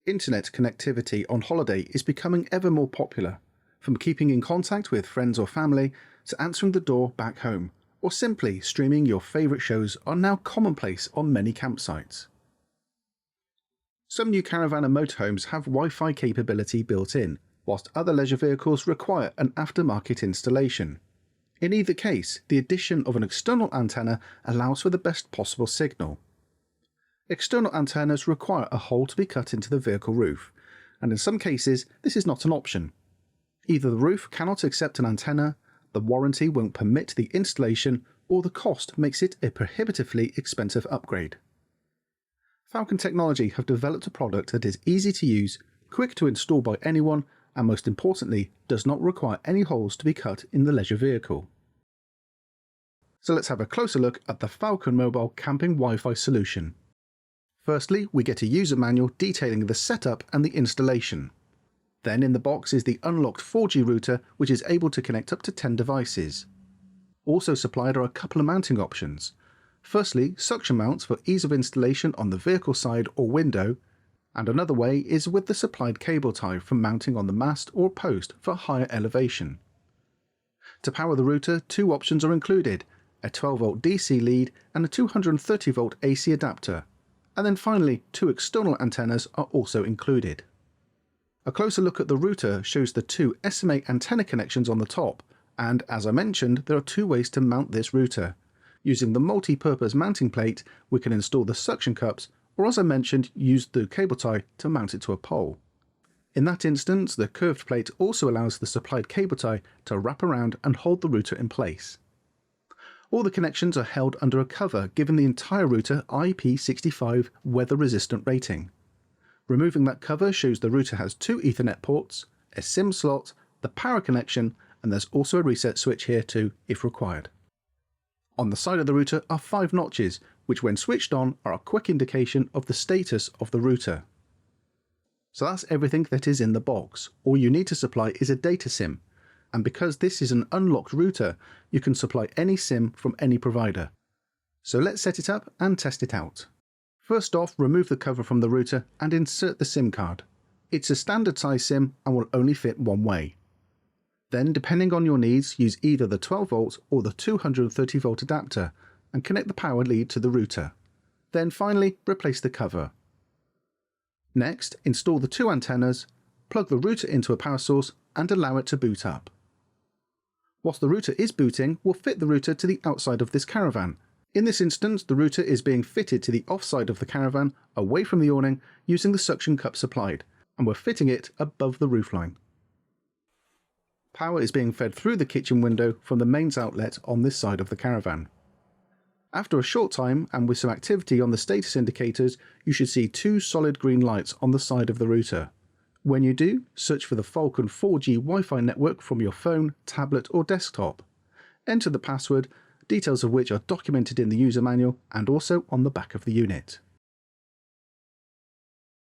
Internet connectivity on holiday is becoming ever more popular, from keeping in contact with friends or family to answering the door back home, or simply streaming your favourite shows are now commonplace on many campsites. Some new caravan and motorhomes have Wi-Fi capability built in, whilst other leisure vehicles require an aftermarket installation. In either case, the addition of an external antenna allows for the best possible signal. External antennas require a hole to be cut into the vehicle roof, and in some cases this is not an option. Either the roof cannot accept an antenna, the warranty won't permit the installation, or the cost makes it a prohibitively expensive upgrade. Falcon Technology have developed a product that is easy to use, quick to install by anyone, and most importantly, does not require any holes to be cut in the leisure vehicle. So let's have a closer look at the Falcon mobile camping Wi-Fi solution. Firstly, we get a user manual detailing the setup and the installation. Then in the box is the unlocked 4G router, which is able to connect up to 10 devices. Also supplied are a couple of mounting options. Firstly, suction mounts for ease of installation on the vehicle side or window, and another way is with the supplied cable tie for mounting on the mast or post for higher elevation. To power the router, two options are included, a 12V DC lead and a 230V AC adapter. And then finally, two external antennas are also included. A closer look at the router shows the two SMA antenna connections on the top, and as I mentioned, there are two ways to mount this router. Using the multi-purpose mounting plate, we can install the suction cups, or as I mentioned, use the cable tie to mount it to a pole. In that instance, the curved plate also allows the supplied cable tie to wrap around and hold the router in place. All the connections are held under a cover, giving the entire router IP65 weather-resistant rating. Removing that cover shows the router has two Ethernet ports, a SIM slot, the power connection, and there's also a reset switch here too, if required. On the side of the router are 5 notches, which when switched on are a quick indication of the status of the router. So that's everything that is in the box. All you need to supply is a data SIM. And because this is an unlocked router, you can supply any SIM from any provider. So let's set it up and test it out. First off, remove the cover from the router and insert the SIM card. It's a standard size SIM and will only fit one way. Then, depending on your needs, use either the 12V or the 230V adapter and connect the power lead to the router. Then finally, replace the cover. Next, install the two antennas, plug the router into a power source and allow it to boot up. Whilst the router is booting, we'll fit the router to the outside of this caravan. In this instance, the router is being fitted to the offside of the caravan, away from the awning, using the suction cup supplied, and we're fitting it above the roofline. Power is being fed through the kitchen window from the mains outlet on this side of the caravan. After a short time, and with some activity on the status indicators, you should see two solid green lights on the side of the router. When you do, search for the Falcon 4G Wi-Fi network from your phone, tablet or desktop. Enter the password, details of which are documented in the user manual and also on the back of the unit.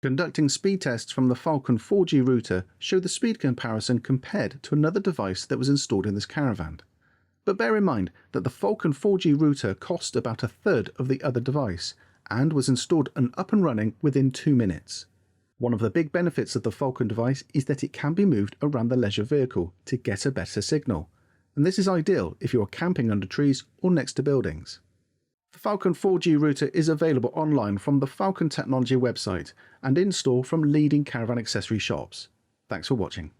Conducting speed tests from the Falcon 4G router show the speed comparison compared to another device that was installed in this caravan. But bear in mind that the Falcon 4G router cost about a third of the other device and was installed and up and running within 2 minutes. One of the big benefits of the Falcon device is that it can be moved around the leisure vehicle to get a better signal, and this is ideal if you are camping under trees or next to buildings. The Falcon 4G router is available online from the Falcon Technology website and in store from leading caravan accessory shops. Thanks for watching.